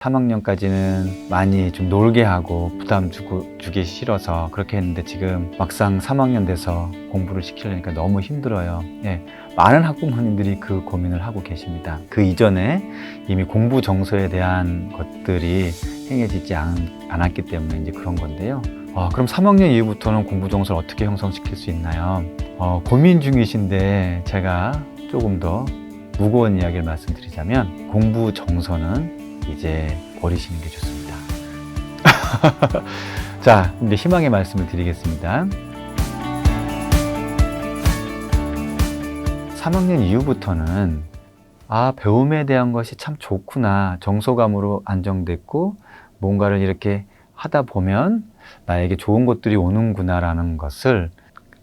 3학년까지는 많이 좀 놀게 하고 부담 주기 싫어서 그렇게 했는데 지금 막상 3학년 돼서 공부를 시키려니까 너무 힘들어요. 예, 많은 학부모님들이 그 고민을 하고 계십니다. 그 이전에 이미 공부 정서에 대한 것들이 행해지지 않았기 때문에 이제 그런 건데요. 그럼 3학년 이후부터는 공부 정서를 어떻게 형성시킬 수 있나요? 고민 중이신데 제가 조금 더 무거운 이야기를 말씀드리자면 공부 정서는 이제 버리시는 게 좋습니다. 자, 이제 희망의 말씀을 드리겠습니다. 3학년 이후부터는 배움에 대한 것이 참 좋구나, 정서감으로 안정됐고 뭔가를 이렇게 하다 보면 나에게 좋은 것들이 오는구나 라는 것을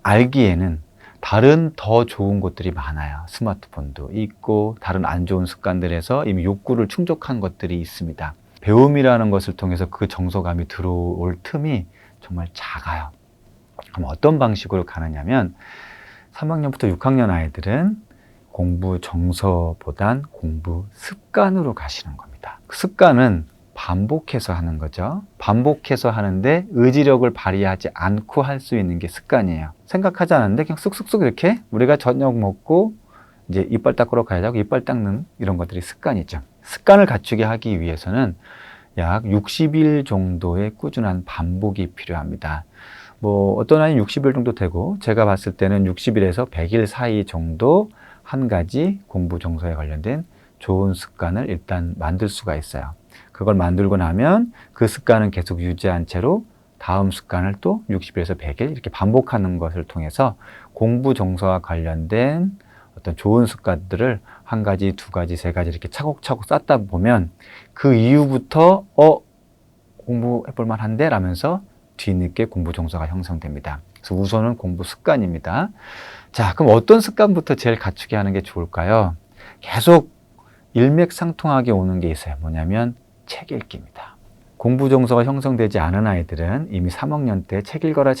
알기에는 다른 더 좋은 것들이 많아요. 스마트폰도 있고 다른 안 좋은 습관들에서 이미 욕구를 충족한 것들이 있습니다. 배움이라는 것을 통해서 그 정서감이 들어올 틈이 정말 작아요. 그럼 어떤 방식으로 가느냐면 3학년부터 6학년 아이들은 공부 정서보단 공부 습관으로 가시는 겁니다. 그 습관은 반복해서 하는 거죠. 반복해서 하는데 의지력을 발휘하지 않고 할 수 있는 게 습관이에요. 생각하지 않았는데 그냥 쑥쑥쑥 이렇게 우리가 저녁 먹고 이제 이빨 닦으러 가야 하고 이빨 닦는 이런 것들이 습관이죠. 습관을 갖추게 하기 위해서는 약 60일 정도의 꾸준한 반복이 필요합니다. 어떤 아이는 60일 정도 되고 제가 봤을 때는 60일에서 100일 사이 정도 한 가지 공부 정서에 관련된 좋은 습관을 일단 만들 수가 있어요. 그걸 만들고 나면 그 습관은 계속 유지한 채로 다음 습관을 또 60일에서 100일 이렇게 반복하는 것을 통해서 공부 정서와 관련된 어떤 좋은 습관들을 한 가지, 두 가지, 세 가지 이렇게 차곡차곡 쌓다 보면 그 이후부터 공부해 볼 만한데 라면서 뒤늦게 공부 정서가 형성됩니다. 그래서 우선은 공부 습관입니다. 자, 그럼 어떤 습관부터 제일 갖추게 하는 게 좋을까요? 계속 일맥상통하게 오는 게 있어요. 뭐냐면 책 읽기입니다. 공부 정서가 형성되지 않은 아이들은 이미 3학년 때 책 읽어라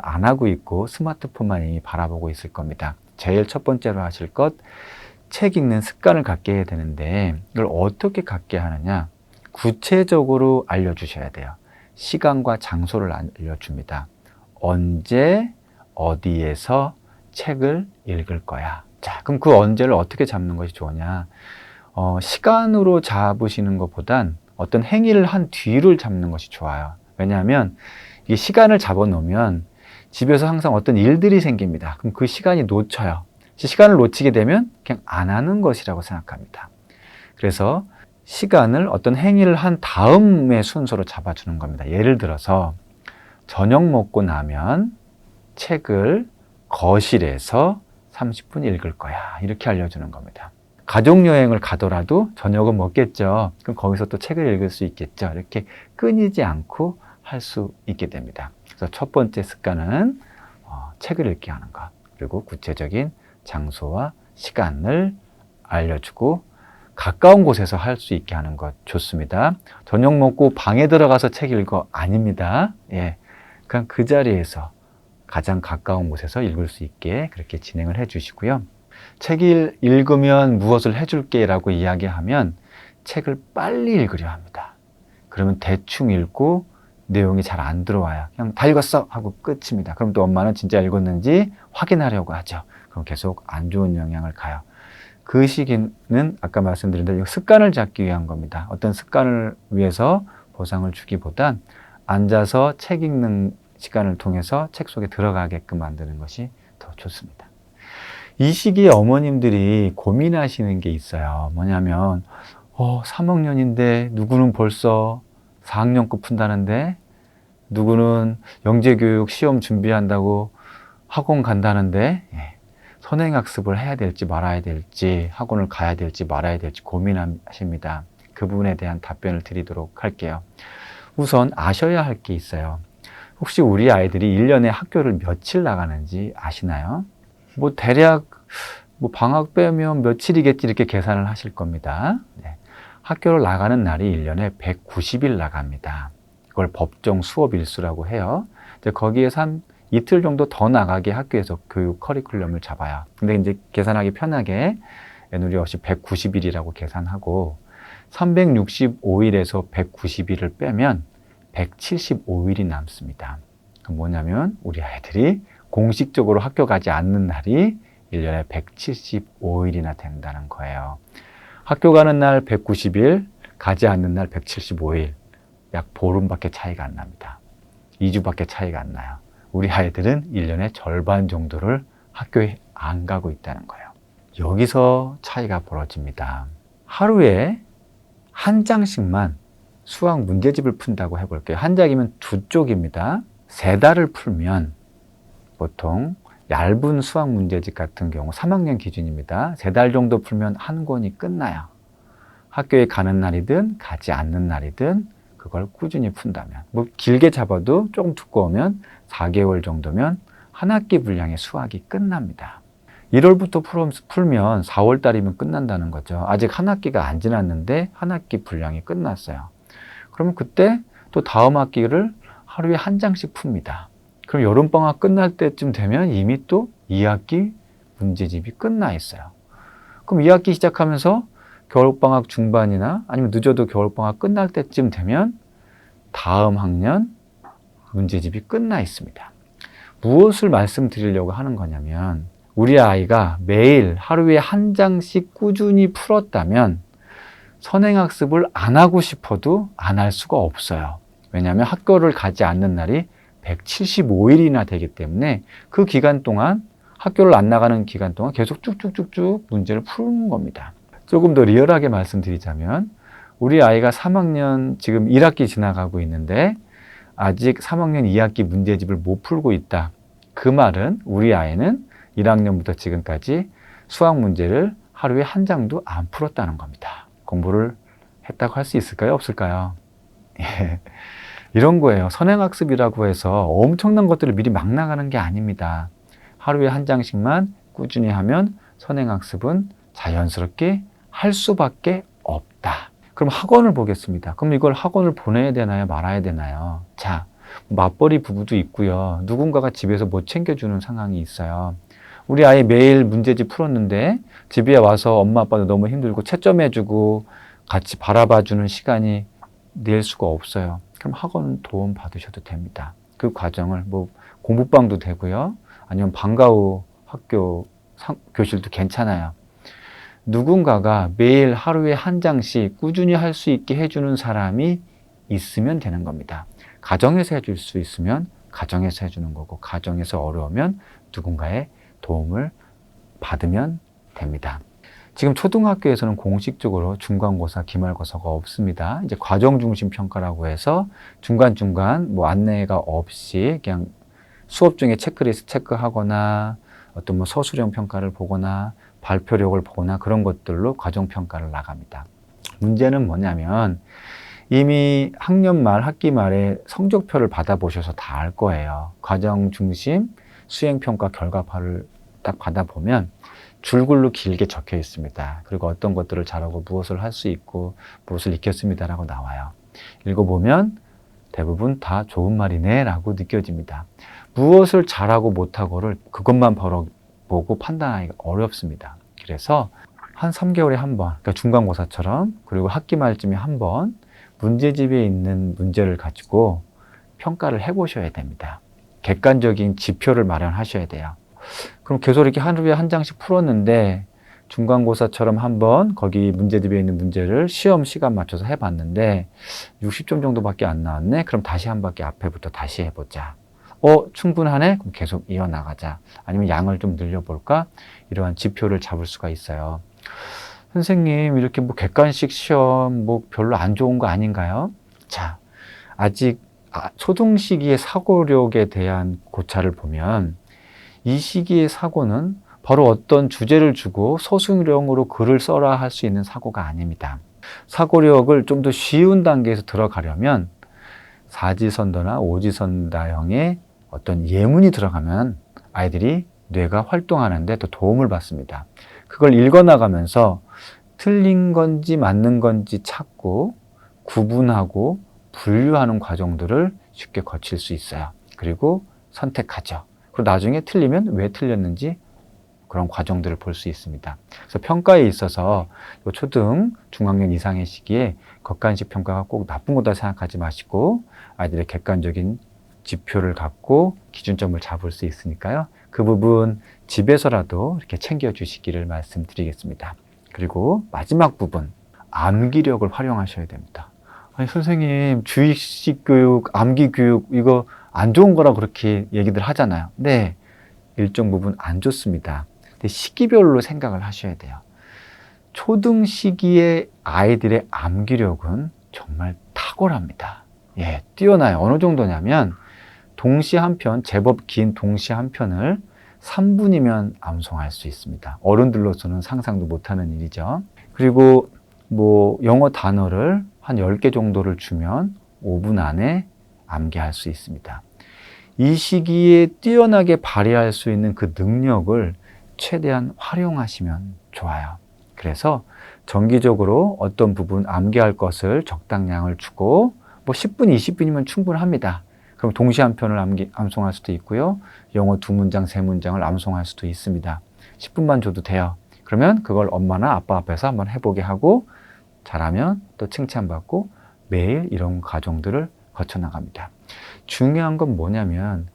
안 하고 있고 스마트폰만 이미 바라보고 있을 겁니다. 제일 첫 번째로 하실 것, 책 읽는 습관을 갖게 해야 되는데 이걸 어떻게 갖게 하느냐? 구체적으로 알려주셔야 돼요. 시간과 장소를 알려줍니다. 언제, 어디에서 책을 읽을 거야. 자, 그럼 그 언제를 어떻게 잡는 것이 좋으냐? 시간으로 잡으시는 것보단 어떤 행위를 한 뒤를 잡는 것이 좋아요. 왜냐하면 이게 시간을 잡아 놓으면 집에서 항상 어떤 일들이 생깁니다. 그럼 그 시간이 놓쳐요. 시간을 놓치게 되면 그냥 안 하는 것이라고 생각합니다. 그래서 시간을 어떤 행위를 한 다음의 순서로 잡아주는 겁니다. 예를 들어서 저녁 먹고 나면 책을 거실에서 30분 읽을 거야. 이렇게 알려주는 겁니다. 가족여행을 가더라도 저녁은 먹겠죠. 그럼 거기서 또 책을 읽을 수 있겠죠. 이렇게 끊이지 않고 할 수 있게 됩니다. 그래서 첫 번째 습관은 책을 읽게 하는 것. 그리고 구체적인 장소와 시간을 알려주고 가까운 곳에서 할 수 있게 하는 것 좋습니다. 저녁 먹고 방에 들어가서 책 읽어 아닙니다. 예, 그냥 그 자리에서 가장 가까운 곳에서 읽을 수 있게 그렇게 진행을 해 주시고요. 책을 읽으면 무엇을 해줄게 라고 이야기하면 책을 빨리 읽으려 합니다. 그러면 대충 읽고 내용이 잘 안 들어와요. 그냥 다 읽었어 하고 끝입니다. 그럼 또 엄마는 진짜 읽었는지 확인하려고 하죠. 그럼 계속 안 좋은 영향을 가요. 그 시기는 아까 말씀드린 대로 습관을 잡기 위한 겁니다. 어떤 습관을 위해서 보상을 주기보단 앉아서 책 읽는 시간을 통해서 책 속에 들어가게끔 만드는 것이 더 좋습니다. 이 시기에 어머님들이 고민하시는 게 있어요. 뭐냐면 3학년인데 누구는 벌써 4학년급 푼다는데 누구는 영재교육 시험 준비한다고 학원 간다는데 선행학습을 해야 될지 말아야 될지 학원을 가야 될지 말아야 될지 고민하십니다. 그 부분에 대한 답변을 드리도록 할게요. 우선 아셔야 할 게 있어요. 혹시 우리 아이들이 1년에 학교를 며칠 나가는지 아시나요? 대략 방학 빼면 며칠이겠지 이렇게 계산을 하실 겁니다. 네. 학교를 나가는 날이 1년에 190일 나갑니다. 그걸 법정 수업 일수라고 해요. 이제 거기에서 한 이틀 정도 더 나가게 학교에서 교육 커리큘럼을 잡아요. 근데 이제 계산하기 편하게 애누리 없이 190일이라고 계산하고 365일에서 190일을 빼면 175일이 남습니다. 그럼 뭐냐면 우리 아이들이 공식적으로 학교 가지 않는 날이 1년에 175일이나 된다는 거예요. 학교 가는 날 190일, 가지 않는 날 175일. 약 보름밖에 차이가 안 납니다. 2주밖에 차이가 안 나요. 우리 아이들은 1년의 절반 정도를 학교에 안 가고 있다는 거예요. 여기서 차이가 벌어집니다. 하루에 한 장씩만 수학 문제집을 푼다고 해볼게요. 한 장이면 2쪽입니다. 3달을 풀면 보통 얇은 수학 문제집 같은 경우 3학년 기준입니다. 3달 정도 풀면 한 권이 끝나요. 학교에 가는 날이든 가지 않는 날이든 그걸 꾸준히 푼다면, 뭐 길게 잡아도 조금 두꺼우면 4개월 정도면 한 학기 분량의 수학이 끝납니다. 1월부터 풀면 4월 달이면 끝난다는 거죠. 아직 한 학기가 안 지났는데 한 학기 분량이 끝났어요. 그러면 그때 또 다음 학기를 하루에 한 장씩 풉니다. 그럼 여름방학 끝날 때쯤 되면 이미 또 2학기 문제집이 끝나 있어요. 그럼 2학기 시작하면서 겨울방학 중반이나 아니면 늦어도 겨울방학 끝날 때쯤 되면 다음 학년 문제집이 끝나 있습니다. 무엇을 말씀드리려고 하는 거냐면 우리 아이가 매일 하루에 한 장씩 꾸준히 풀었다면 선행학습을 안 하고 싶어도 안 할 수가 없어요. 왜냐하면 학교를 가지 않는 날이 175일이나 되기 때문에 그 기간 동안 학교를 안 나가는 기간 동안 계속 쭉쭉쭉쭉 문제를 푸는 겁니다. 조금 더 리얼하게 말씀드리자면 우리 아이가 3학년 지금 1학기 지나가고 있는데 아직 3학년 2학기 문제집을 못 풀고 있다. 그 말은 우리 아이는 1학년부터 지금까지 수학 문제를 하루에 한 장도 안 풀었다는 겁니다. 공부를 했다고 할 수 있을까요? 없을까요? 예. 이런 거예요. 선행학습이라고 해서 엄청난 것들을 미리 막 나가는 게 아닙니다. 하루에 한 장씩만 꾸준히 하면 선행학습은 자연스럽게 할 수밖에 없다. 그럼 학원을 보겠습니다. 그럼 이걸 학원을 보내야 되나요? 말아야 되나요? 자, 맞벌이 부부도 있고요. 누군가가 집에서 못 챙겨주는 상황이 있어요. 우리 아이 매일 문제집 풀었는데 집에 와서 엄마 아빠도 너무 힘들고 채점해주고 같이 바라봐주는 시간이 낼 수가 없어요. 그럼 학원 도움 받으셔도 됩니다. 그 과정을 뭐 공부방도 되고요. 아니면 방과 후 학교 교실도 괜찮아요. 누군가가 매일 하루에 한 장씩 꾸준히 할 수 있게 해주는 사람이 있으면 되는 겁니다. 가정에서 해줄 수 있으면 가정에서 해주는 거고 가정에서 어려우면 누군가의 도움을 받으면 됩니다. 지금 초등학교에서는 공식적으로 중간고사, 기말고사가 없습니다. 이제 과정 중심 평가라고 해서 중간중간 뭐 안내가 없이 그냥 수업 중에 체크리스트 체크하거나 어떤 뭐 서술형 평가를 보거나 발표력을 보거나 그런 것들로 과정 평가를 나갑니다. 문제는 뭐냐면 이미 학년 말, 학기 말에 성적표를 받아보셔서 다 알 거예요. 과정 중심 수행평가 결과파를 딱 받아보면 줄글로 길게 적혀 있습니다. 그리고 어떤 것들을 잘하고 무엇을 할 수 있고 무엇을 익혔습니다 라고 나와요. 읽어보면 대부분 다 좋은 말이네 라고 느껴집니다. 무엇을 잘하고 못하고를 그것만 보고 판단하기가 어렵습니다. 그래서 한 3개월에 한 번, 그러니까 중간고사처럼 그리고 학기 말쯤에 한 번 문제집에 있는 문제를 가지고 평가를 해보셔야 됩니다. 객관적인 지표를 마련하셔야 돼요. 그럼 계속 이렇게 하루에 한 장씩 풀었는데 중간고사처럼 한번 거기 문제집에 있는 문제를 시험 시간 맞춰서 해봤는데 60점 정도밖에 안 나왔네? 그럼 다시 한 바퀴 앞에부터 다시 해보자. 충분하네? 그럼 계속 이어나가자. 아니면 양을 좀 늘려볼까? 이러한 지표를 잡을 수가 있어요. 선생님, 이렇게 뭐 객관식 시험 뭐 별로 안 좋은 거 아닌가요? 자, 아직 초등 시기의 사고력에 대한 고찰을 보면 이 시기의 사고는 바로 어떤 주제를 주고 서술형으로 글을 써라 할 수 있는 사고가 아닙니다. 사고력을 좀 더 쉬운 단계에서 들어가려면 사지선다나 오지선다형의 어떤 예문이 들어가면 아이들이 뇌가 활동하는데 더 도움을 받습니다. 그걸 읽어나가면서 틀린 건지 맞는 건지 찾고 구분하고 분류하는 과정들을 쉽게 거칠 수 있어요. 그리고 선택하죠. 그리고 나중에 틀리면 왜 틀렸는지 그런 과정들을 볼 수 있습니다. 그래서 평가에 있어서 초등, 중학년 이상의 시기에 겉간식 평가가 꼭 나쁜 거다 생각하지 마시고 아이들의 객관적인 지표를 갖고 기준점을 잡을 수 있으니까요. 그 부분 집에서라도 이렇게 챙겨주시기를 말씀드리겠습니다. 그리고 마지막 부분, 암기력을 활용하셔야 됩니다. 아니, 선생님, 주입식 교육, 암기 교육, 이거 안 좋은 거라 그렇게 얘기들 하잖아요. 네, 일정 부분 안 좋습니다. 근데 시기별로 생각을 하셔야 돼요. 초등 시기의 아이들의 암기력은 정말 탁월합니다. 예, 뛰어나요. 어느 정도냐면, 동시 한 편, 제법 긴 동시 한 편을 3분이면 암송할 수 있습니다. 어른들로서는 상상도 못하는 일이죠. 그리고 영어 단어를 한 10개 정도를 주면 5분 안에 암기할 수 있습니다. 이 시기에 뛰어나게 발휘할 수 있는 그 능력을 최대한 활용하시면 좋아요. 그래서 정기적으로 어떤 부분 암기할 것을 적당량을 주고 10분, 20분이면 충분합니다. 그럼 동시에 한 편을 암송할 수도 있고요. 영어 2문장, 3문장을 암송할 수도 있습니다. 10분만 줘도 돼요. 그러면 그걸 엄마나 아빠 앞에서 한번 해보게 하고 잘하면 또 칭찬받고 매일 이런 과정들을 거쳐나갑니다. 중요한 건 뭐냐면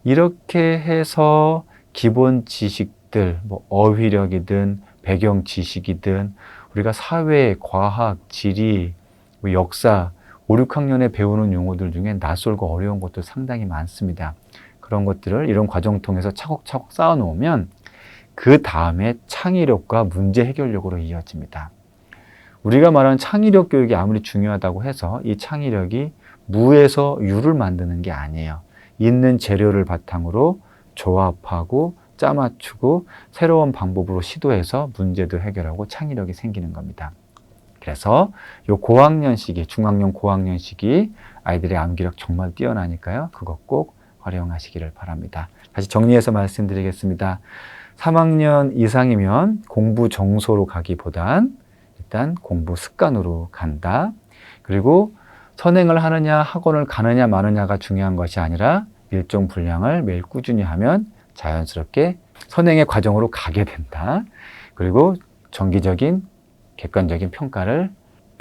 이렇게 해서 기본 지식들, 어휘력이든 배경 지식이든 우리가 사회, 과학, 지리, 역사 5, 6학년에 배우는 용어들 중에 낯설고 어려운 것들 상당히 많습니다. 그런 것들을 이런 과정 통해서 차곡차곡 쌓아놓으면 그 다음에 창의력과 문제 해결력으로 이어집니다. 우리가 말하는 창의력 교육이 아무리 중요하다고 해서 이 창의력이 무에서 유를 만드는 게 아니에요. 있는 재료를 바탕으로 조합하고 짜맞추고 새로운 방법으로 시도해서 문제도 해결하고 창의력이 생기는 겁니다. 그래서 요 고학년 시기, 중학년 고학년 시기 아이들의 암기력 정말 뛰어나니까요. 그거 꼭 활용하시기를 바랍니다. 다시 정리해서 말씀드리겠습니다. 3학년 이상이면 공부 정서로 가기보단 일단 공부 습관으로 간다. 그리고 선행을 하느냐 학원을 가느냐 마느냐가 중요한 것이 아니라 일정 분량을 매일 꾸준히 하면 자연스럽게 선행의 과정으로 가게 된다. 그리고 정기적인 객관적인 평가를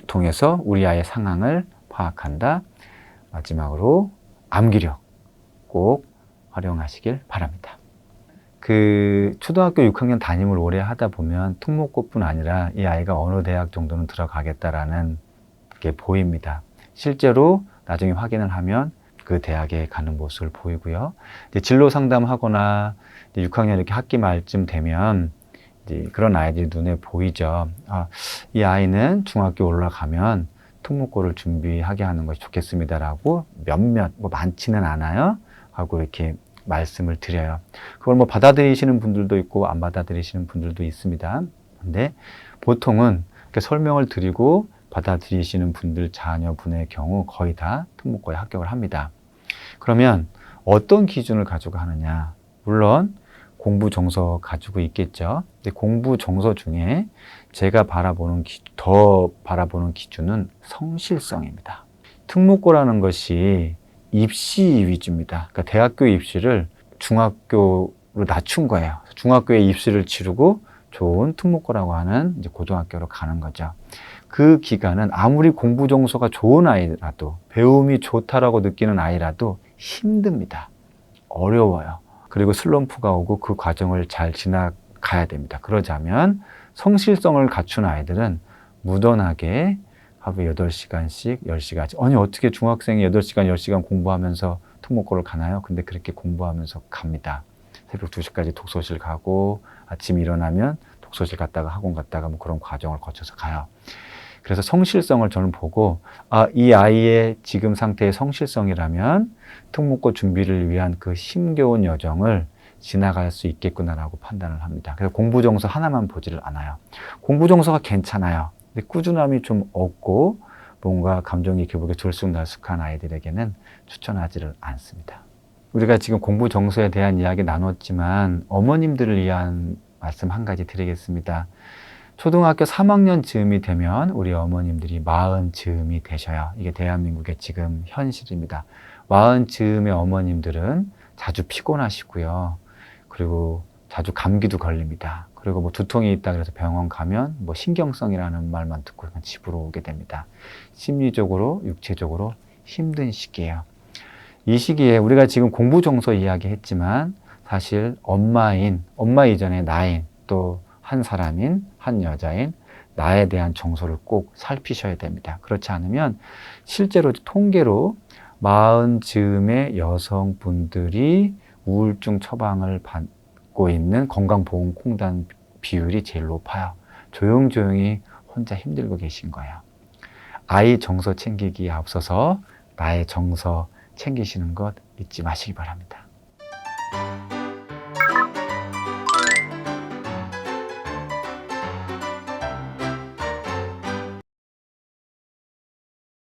통해서 우리 아이의 상황을 파악한다. 마지막으로 암기력 꼭 활용하시길 바랍니다. 초등학교 6학년 담임을 오래 하다 보면 특목고뿐 아니라 이 아이가 어느 대학 정도는 들어가겠다라는 게 보입니다. 실제로 나중에 확인을 하면 그 대학에 가는 모습을 보이고요. 이제 진로 상담하거나 6학년 이렇게 학기 말쯤 되면 그런 아이들이 눈에 보이죠. 이 아이는 중학교 올라가면 특목고를 준비하게 하는 것이 좋겠습니다라고 몇몇, 많지는 않아요. 하고 이렇게 말씀을 드려요. 그걸 받아들이시는 분들도 있고 안 받아들이시는 분들도 있습니다. 근데 보통은 이렇게 설명을 드리고 받아들이시는 분들 자녀분의 경우 거의 다 특목고에 합격을 합니다. 그러면 어떤 기준을 가지고 하느냐? 물론 공부 정서 가지고 있겠죠. 근데 공부 정서 중에 제가 더 바라보는 기준은 성실성입니다. 특목고라는 것이 입시 위주입니다. 그러니까 대학교 입시를 중학교로 낮춘 거예요. 중학교에 입시를 치르고 좋은 특목고라고 하는 이제 고등학교로 가는 거죠. 그 기간은 아무리 공부 정서가 좋은 아이라도 배움이 좋다라고 느끼는 아이라도 힘듭니다. 어려워요. 그리고 슬럼프가 오고 그 과정을 잘 지나가야 됩니다. 그러자면 성실성을 갖춘 아이들은 무던하게 하루에 8시간씩 10시간씩 아니 어떻게 중학생이 8시간 10시간 공부하면서 특목고를 가나요? 근데 그렇게 공부하면서 갑니다. 새벽 2시까지 독서실 가고 아침 일어나면 독서실 갔다가 학원 갔다가 그런 과정을 거쳐서 가요. 그래서 성실성을 저는 보고 이 아이의 지금 상태의 성실성이라면 특목고 준비를 위한 그 힘겨운 여정을 지나갈 수 있겠구나라고 판단을 합니다. 그래서 공부 정서 하나만 보지를 않아요. 공부 정서가 괜찮아요. 근데 꾸준함이 좀 없고 뭔가 감정이 기복에 들쑥날쑥한 아이들에게는 추천하지를 않습니다. 우리가 지금 공부 정서에 대한 이야기 나눴지만 어머님들을 위한 말씀 한 가지 드리겠습니다. 초등학교 3학년 즈음이 되면 우리 어머님들이 40 즈음이 되셔요. 이게 대한민국의 지금 현실입니다. 40 즈음의 어머님들은 자주 피곤하시고요. 그리고 자주 감기도 걸립니다. 그리고 뭐 두통이 있다 그래서 병원 가면 뭐 신경성이라는 말만 듣고 그냥 집으로 오게 됩니다. 심리적으로, 육체적으로 힘든 시기예요. 이 시기에 우리가 지금 공부 정서 이야기했지만 사실 엄마 이전에 나인, 또 한 사람인, 한 여자인 나에 대한 정서를 꼭 살피셔야 됩니다. 그렇지 않으면 실제로 통계로 40즈음의 여성분들이 우울증 처방을 받고 있는 건강보험공단 비율이 제일 높아요. 조용조용히 혼자 힘들고 계신 거예요. 아이 정서 챙기기에 앞서서 나의 정서 챙기시는 것 잊지 마시기 바랍니다.